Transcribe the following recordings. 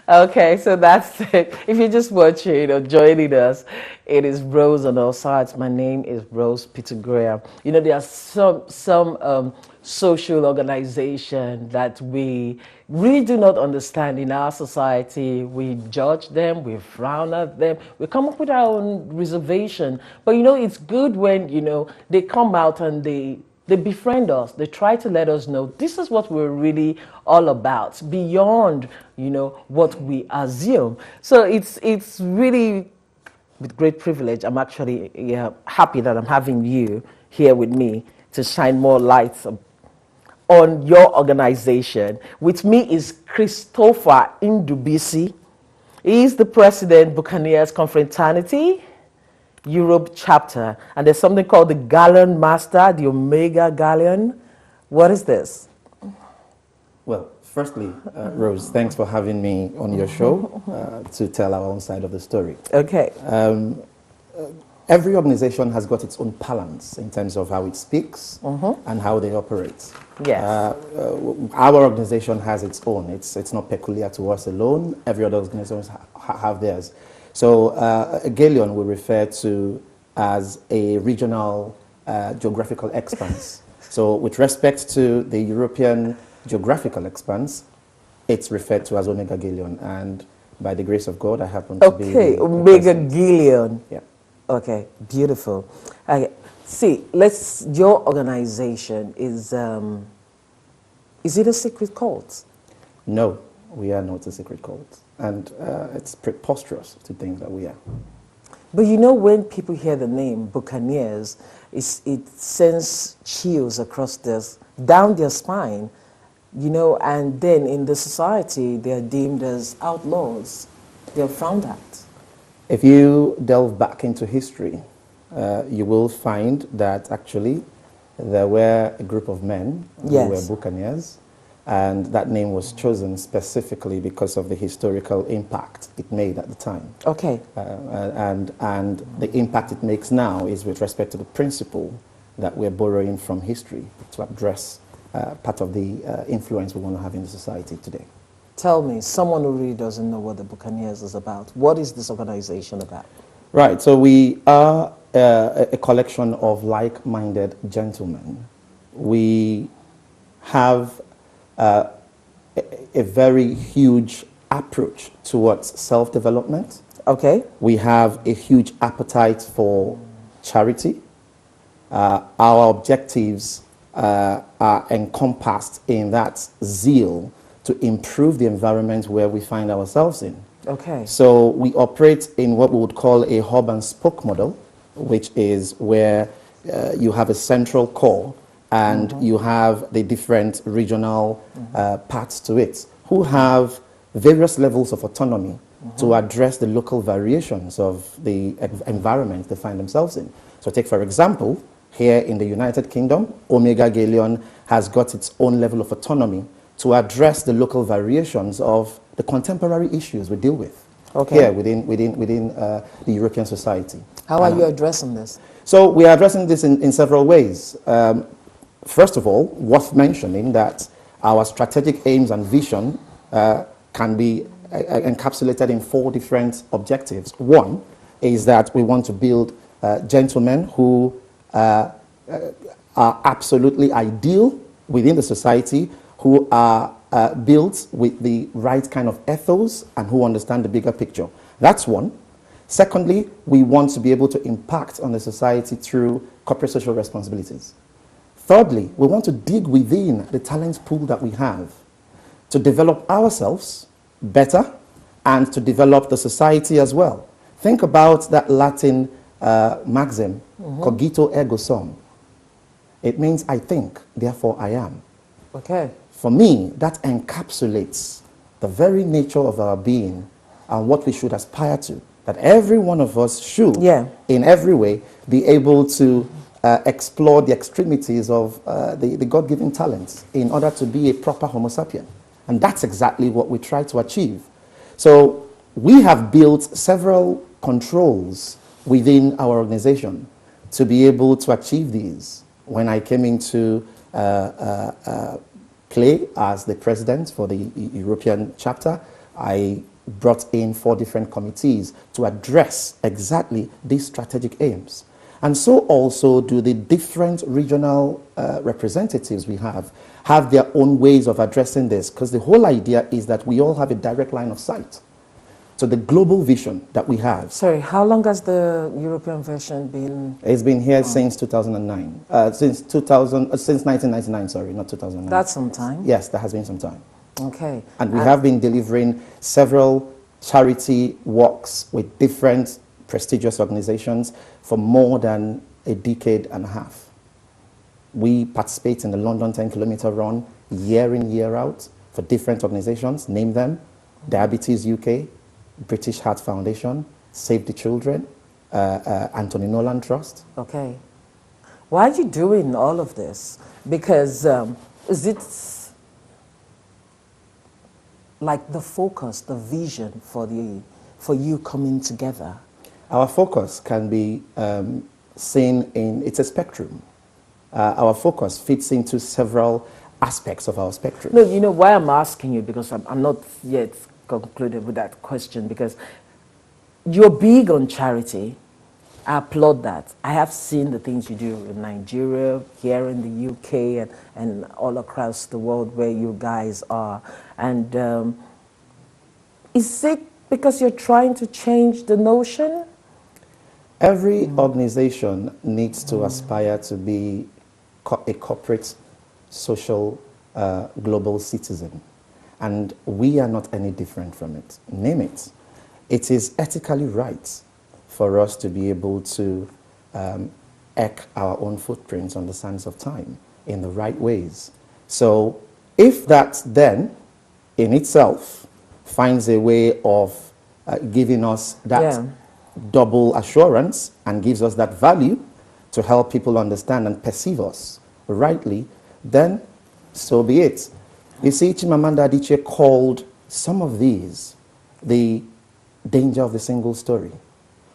Okay, so that's it. If you're just watching or joining us, it is Rose on all sides. My name is Rose Peter Graham. You know, there are some social organization that we really do not understand in our society. We judge them, we frown at them, we come up with our own reservation. But you know, it's good when, you know, they come out and they befriend us. They try to let us know this is what we're really all about, beyond, you know, what we assume. So it's really with great privilege. I'm actually happy that I'm having you here with me to shine more light on your organization. With me is Christopher Indubisi. He is the president, Buccaneers Confraternity Europe chapter, and there's something called the Galleon Master, the Omega Galleon. What is this? Well, firstly, Rose, thanks for having me on your show to tell our own side of the story. Okay. Every organization has got its own balance in terms of how it speaks and how they operate. Yes. Our organization has its own. It's not peculiar to us alone. Every other organization have theirs. So Galleon we refer to as a regional geographical expanse. So with respect to the European geographical expanse, it's referred to as Omega Galleon. And by the grace of God, I happen to be the Omega Galleon. Yeah. Okay, beautiful. See, your organization is it a secret cult? No, we are not a secret cult. And it's preposterous to think that we are. But you know, when people hear the name Buccaneers, it sends chills across down their spine, you know, and then in the society, they are deemed as outlaws. They are frowned at. If you delve back into history, you will find that actually there were a group of men who were Buccaneers. And that name was chosen specifically because of the historical impact it made at the time. Okay. And the impact it makes now is with respect to the principle that we're borrowing from history to address part of the influence we want to have in the society today. Tell me, someone who really doesn't know what the Buccaneers is about, what is this organization about? Right, so we are a collection of like-minded gentlemen. We have a very huge approach towards self-development. Okay. We have a huge appetite for charity. Our objectives are encompassed in that zeal to improve the environment where we find ourselves in. Okay. So we operate in what we would call a hub and spoke model, which is where you have a central core and you have the different regional parts to it who have various levels of autonomy to address the local variations of the environment they find themselves in. So take, for example, here in the United Kingdom, Omega Galleon has got its own level of autonomy to address the local variations of the contemporary issues we deal with here within the European society. How are you addressing this? So we are addressing this in several ways. First of all, worth mentioning that our strategic aims and vision can be encapsulated in 4 different objectives. One is that we want to build gentlemen who are absolutely ideal within the society, who are built with the right kind of ethos and who understand the bigger picture. That's one. Secondly, we want to be able to impact on the society through corporate social responsibilities. Thirdly, we want to dig within the talent pool that we have to develop ourselves better and to develop the society as well. Think about that Latin maxim, cogito ergo sum. It means I think, therefore I am. Okay. For me, that encapsulates the very nature of our being and what we should aspire to. That every one of us should, in every way, be able to explore the extremities of the God-given talents in order to be a proper Homo sapien. And that's exactly what we try to achieve. So we have built several controls within our organization to be able to achieve these. When I came into play as the president for the European chapter, I brought in 4 different committees to address exactly these strategic aims. And so also do the different regional representatives we have their own ways of addressing this, because the whole idea is that we all have a direct line of sight. So the global vision that we have. Sorry, how long has the European version been? It's been here since 2009. Since 1999, sorry, not 2009. That's some time. Yes, that has been some time. Okay. And we have been delivering several charity walks with different prestigious organizations for more than a decade and a half. We participate in the London 10-kilometer run year in, year out for different organizations. Name them: Diabetes UK, British Heart Foundation, Save the Children, Anthony Nolan Trust. Okay. Why are you doing all of this? Because is it like the focus, the vision for you coming together? Our focus can be seen in, it's a spectrum. Our focus fits into several aspects of our spectrum. No, you know why I'm asking you, because I'm not yet concluded with that question, because you're big on charity. I applaud that. I have seen the things you do in Nigeria, here in the UK, and all across the world where you guys are. And is it because you're trying to change the notion? Every organization needs to aspire to be a corporate, social, global citizen. And we are not any different from it. Name it. It is ethically right for us to be able to eke our own footprints on the sands of time in the right ways. So if that then, in itself, finds a way of giving us that double assurance and gives us that value to help people understand and perceive us rightly, then so be it. You see, Chimamanda Adichie called some of these the danger of the single story.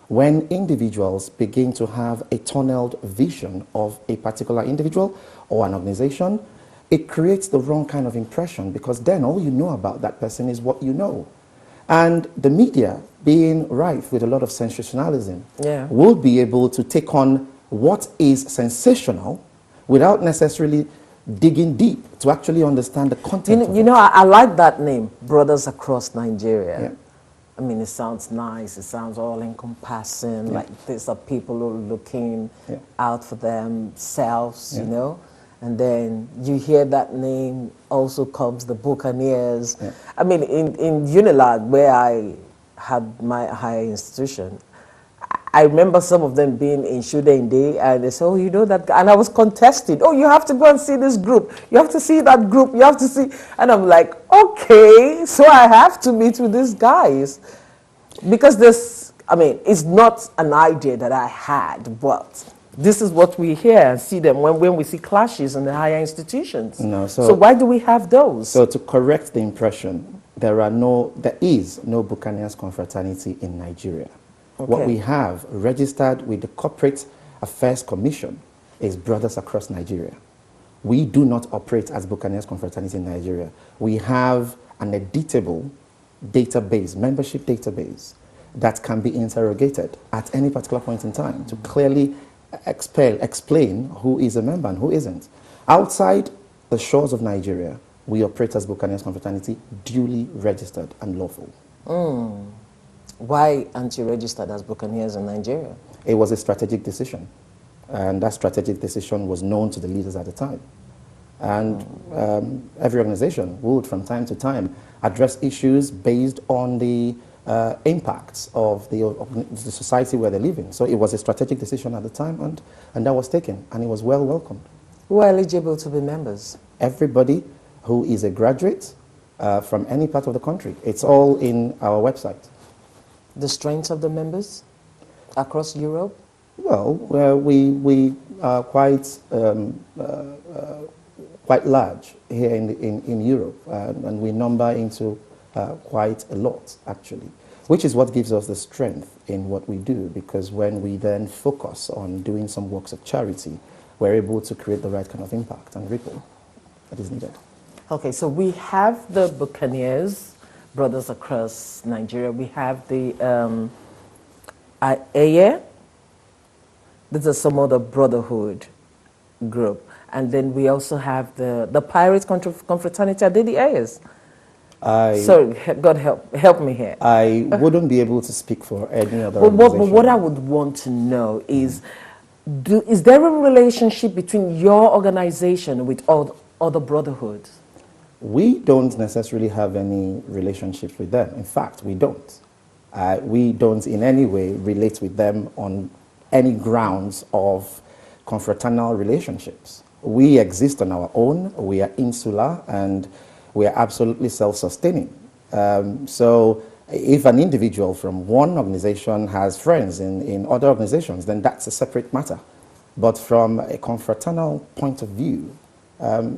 When individuals begin to have a tunneled vision of a particular individual or an organization, it creates the wrong kind of impression, because then all you know about that person is what you know. And the media, being rife with a lot of sensationalism, would be able to take on what is sensational without necessarily digging deep to actually understand the content. You know, I like that name, Brodas Across Nigeria. Yeah. I mean, it sounds nice. It sounds all-encompassing. Like these are people who are looking out for themselves, you know. And then you hear that name, also comes the Buccaneers. I mean, in Unilag, where I had my higher institution, I remember some of them being in Shudende, and they said, oh, you know that guy? And I was contested. Oh, you have to go and see this group. You have to see that group. You have to see. And I'm like, okay, so I have to meet with these guys. Because this, I mean, it's not an idea that I had, but this is what we hear and see them when we see clashes in the higher institutions. No, so why do we have those? So to correct the impression, there is no Buccaneers confraternity in Nigeria. Okay. What we have registered with the Corporate Affairs Commission is Brothers Across Nigeria. We do not operate as Buccaneers confraternity in Nigeria. We have an editable database, membership database, that can be interrogated at any particular point in time to clearly explain who is a member and who isn't. Outside the shores of Nigeria, we operate as Buccaneers confraternity, duly registered and lawful. Why aren't you registered as Buccaneers in Nigeria? It was a strategic decision, and that strategic decision was known to the leaders at the time. And every organization would, from time to time, address issues based on the impacts of the society where they live in. So it was a strategic decision at the time, and that was taken, and it was well welcomed. Who are eligible to be members? Everybody who is a graduate from any part of the country. It's all in our website. The strength of the members across Europe? Well, we are quite large here in Europe, and we number into quite a lot, actually, which is what gives us the strength in what we do, because when we then focus on doing some works of charity, we're able to create the right kind of impact and ripple that is needed. Okay, so we have the Buccaneers, brothers across Nigeria. We have the AYE. This is some other brotherhood group. And then we also have the Pirates Confraternity. I did the AYEs. Sorry, God help me here. I wouldn't be able to speak for any other But organization. what I would want to know is, is there a relationship between your organization with all other brotherhoods? We don't necessarily have any relationships with them. In fact, we don't. We don't in any way relate with them on any grounds of confraternal relationships. We exist on our own, we are insular, and we are absolutely self-sustaining. So if an individual from one organization has friends in other organizations, then that's a separate matter. But from a confraternal point of view,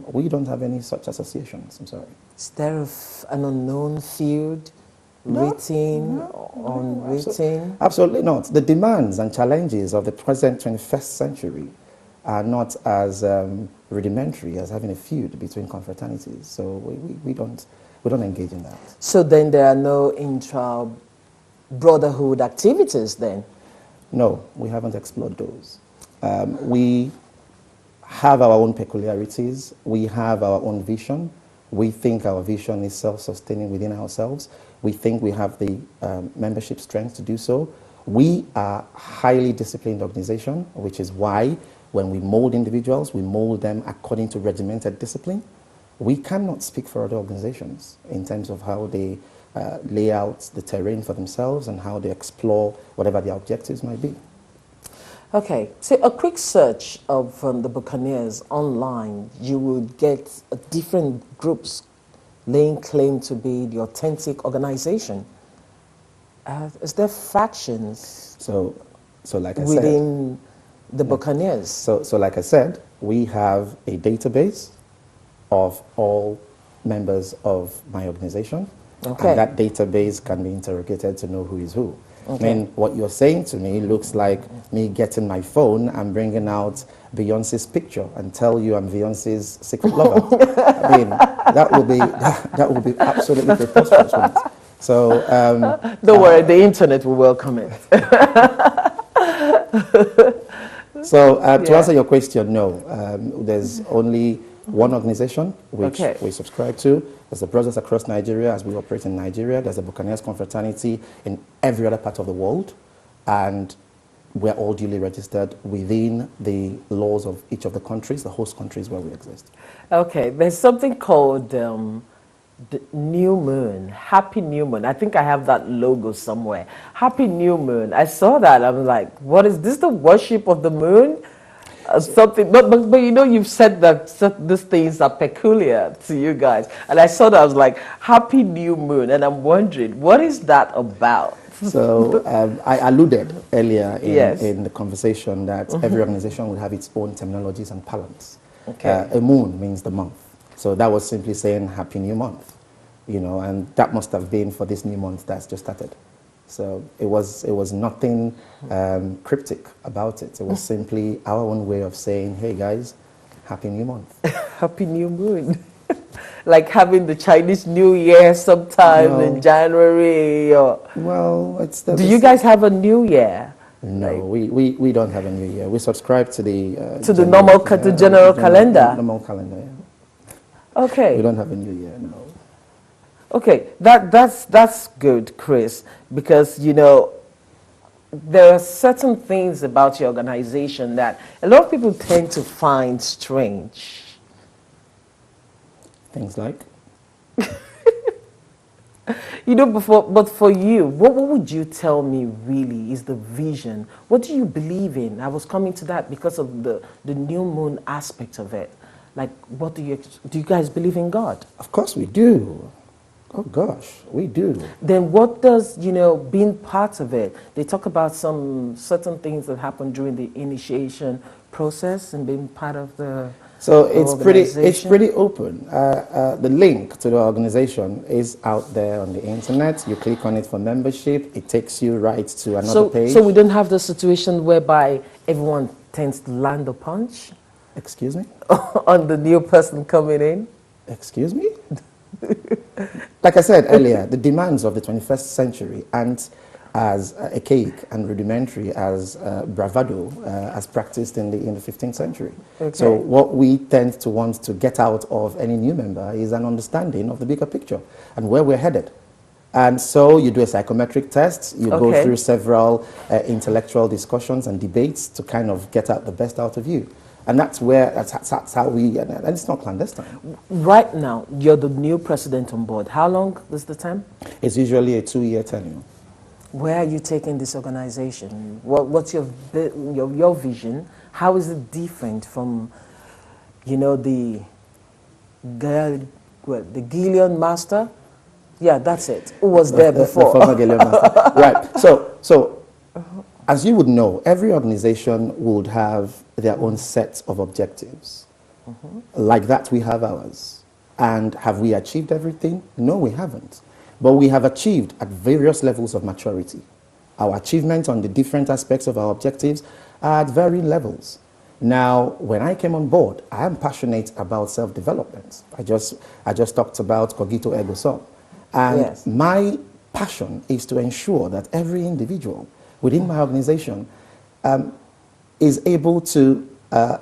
we don't have any such associations, I'm sorry. Is there an unknown field, written, unwritten? Absolutely not. The demands and challenges of the present 21st century are not as rudimentary as having a feud between confraternities. So we don't engage in that. So then there are no intra-brotherhood activities then? No, we haven't explored those. We have our own peculiarities. We have our own vision. We think our vision is self-sustaining within ourselves. We think we have the membership strength to do so. We are a highly disciplined organization, which is why when we mold individuals, we mold them according to regimented discipline. We cannot speak for other organizations in terms of how they lay out the terrain for themselves and how they explore whatever their objectives might be. Okay, so a quick search of the Buccaneers online, you would get different groups laying claim to be the authentic organization. Is there factions So like I within the Buccaneers? So like I said, we have a database of all members of my organization. Okay. And that database can be interrogated to know who is who. Okay. I mean, what you're saying to me looks like me getting my phone and bringing out Beyonce's picture and tell you I'm Beyonce's secret lover. I mean, that would be absolutely preposterous. Wouldn't it? So Don't worry, the internet will welcome it. So to answer your question, no, there's only one organization which we subscribe to. There's the Brodas across Nigeria as we operate in Nigeria. There's the Buccaneers Confraternity in every other part of the world. And we're all duly registered within the laws of each of the countries, the host countries where we exist. Okay, there's something called the New Moon, Happy New Moon. I think I have that logo somewhere. Happy New Moon. I saw that. I'm like, what is this? The worship of the moon? Something, but you know, you've said that these things are peculiar to you guys, and I saw that. I was like, Happy New Moon, and I'm wondering, what is that about? So I alluded earlier in the conversation that every organization would have its own terminologies and parlance. Okay. A moon means the month, so that was simply saying Happy New Month, you know, and that must have been for this new month that's just started. So it was nothing cryptic about it. It was simply our own way of saying, hey guys, Happy New Month. Happy New Moon. Like having the Chinese New Year sometime in January. Or well, do you guys have a New Year? No, we don't have a New Year. We subscribe to the general calendar. Normal calendar. Yeah. Okay. We don't have a New Year. No. Okay, that's good, Chris, because, you know, there are certain things about your organization that a lot of people tend to find strange. Things like? You know, but for you, what would you tell me really is the vision? What do you believe in? I was coming to that because of the new moon aspect of it. Like, what do you guys believe in God? Of course we do. Oh gosh, we do. Then what does, you know, being part of it, they talk about some certain things that happen during the initiation process and being part of the So it's pretty open. The link to the organization is out there on the internet. You click on it for membership. It takes you right to another page. So we don't have the situation whereby everyone tends to land a punch? Excuse me? On the new person coming in? Excuse me? Like I said earlier, the demands of the 21st century aren't as archaic and rudimentary as bravado as practiced in the 15th century. Okay. So what we tend to want to get out of any new member is an understanding of the bigger picture and where we're headed. And so you do a psychometric test, you go through several intellectual discussions and debates to kind of get out the best out of you. And that's how we, and it's not clandestine. Right now, you're the new president on board. How long is the term? It's usually a 2-year tenure. Where are you taking this organization? What's your vision? How is it different from, you know, the Galleon master? Yeah, that's it. Who was there before? The former Galleon master. Right. So as you would know, every organization would have their own set of objectives. Like that, we have ours. And have we achieved everything? No, we haven't. But we have achieved at various levels of maturity. Our achievements on the different aspects of our objectives are at varying levels. Now, when I came on board, I am passionate about self-development. I just talked about cogito ergo sum. And my passion is to ensure that every individual within my organization is able to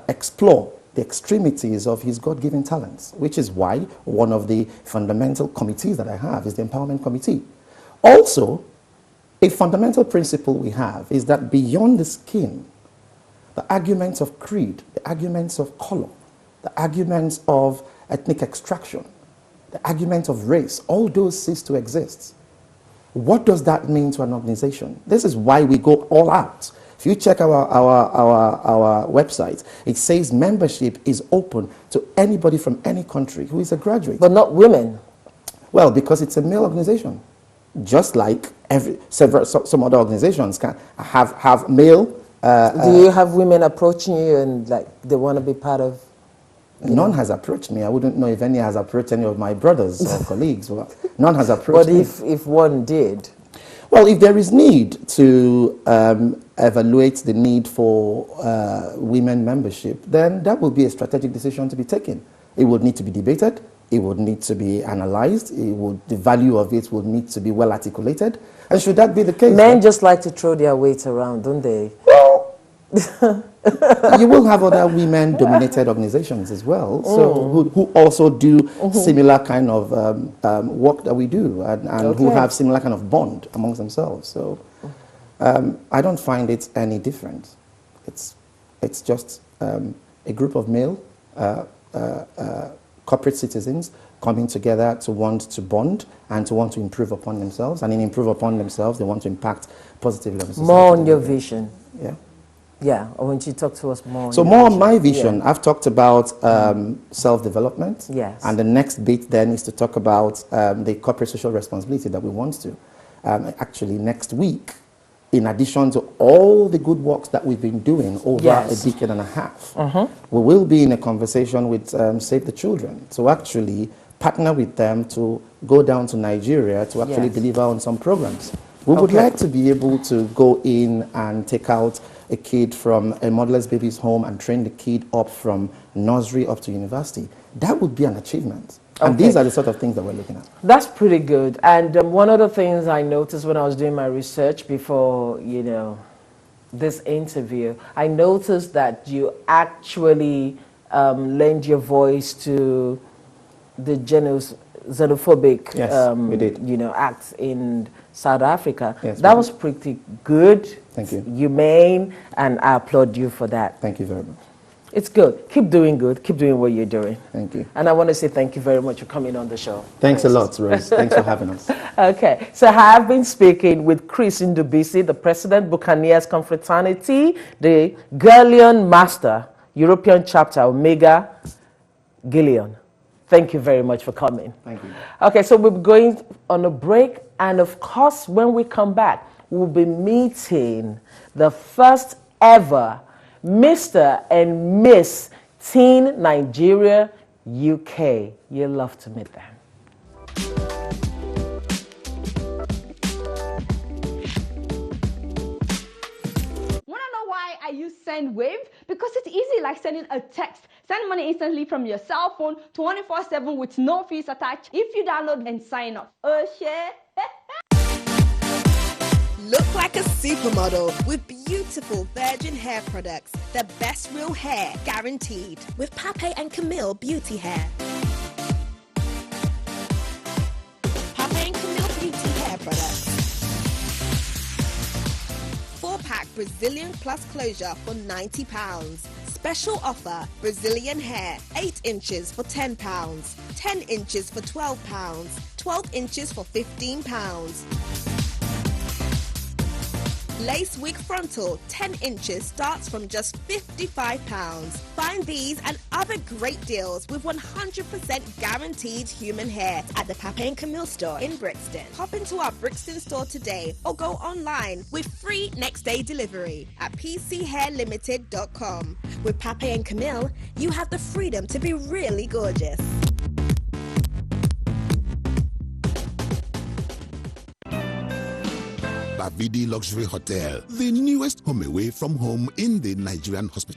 explore the extremities of his God-given talents, which is why one of the fundamental committees that I have is the Empowerment Committee. Also, a fundamental principle we have is that beyond the skin, the arguments of creed, the arguments of color, the arguments of ethnic extraction, the arguments of race, all those cease to exist. What does that mean to an organization? This is why we go all out. If you check our website, it says membership is open to anybody from any country who is a graduate. But not women. Well, because it's a male organization. Just like some other organizations can have male. Do you have women approaching you and like they want to be part of? None has approached me. I wouldn't know if any has approached any of my brothers or colleagues. Well, none has approached me. But if one did? Well, if there is need to evaluate the need for women membership, then that will be a strategic decision to be taken. It would need to be debated. It would need to be analyzed. The value of it would need to be well articulated. And should that be the case? Men just like to throw their weight around, don't they? Well, you will have other women-dominated organizations as well, so who also do similar kind of work that we do, and who have similar kind of bond amongst themselves. So I don't find it any different. It's just a group of male corporate citizens coming together to want to bond and to want to improve upon themselves, and in improve upon themselves, they want to impact positively on the society. More on your vision. Yeah. Yeah, I want you to talk to us more. So more on my vision, I've talked about self-development. Yes. And the next bit then is to talk about the corporate social responsibility that we want to. Actually, next week, in addition to all the good works that we've been doing over a decade and a half, we will be in a conversation with Save the Children to actually partner with them to go down to Nigeria to actually deliver on some programs. We would like to be able to go in and take out a kid from a motherless baby's home and train the kid up from nursery up to university. That would be an achievement. And these are the sort of things that we're looking at. That's pretty good. And one of the things I noticed when I was doing my research before, you know, this interview, I noticed that you actually lend your voice to the xenophobic we did. you know, acts in South Africa. Yes, that was pretty good. Thank you. Humane, and I applaud you for that. Thank you very much. It's good. Keep doing good. Keep doing what you're doing. Thank you. And I want to say thank you very much for coming on the show. Thanks a lot, Rose. Thanks for having us. Okay. So I have been speaking with Chris Ndubisi, the President, Buccaneers Confraternity, the Galleon Master, European Chapter, Omega Galleon. Thank you very much for coming. Thank you. Okay, so we're going on a break. And of course, when we come back, we'll be meeting the first ever Mr. and Miss Teen Nigeria UK. You'll love to meet them. Wanna know why I use SendWave? Because it's easy like sending a text. Send money instantly from your cell phone 24/7 with no fees attached if you download and sign up. Oh shit. Look like a supermodel with beautiful virgin hair products. The best real hair guaranteed with Pape and Camille Beauty Hair. Pape and Camille Beauty Hair products. 4-pack Brazilian Plus closure for £90. Special offer, Brazilian hair, 8 inches for £10, 10 inches for £12, 12 inches for £15. Lace wig frontal, 10 inches starts from just £55. Find these and other great deals with 100% guaranteed human hair at the Pape and Camille store in Brixton. Hop into our Brixton store today or go online with free next day delivery at pchairlimited.com. With Pape and Camille, you have the freedom to be really gorgeous. Bavidi Luxury Hotel, the newest home away from home in the Nigerian hospital.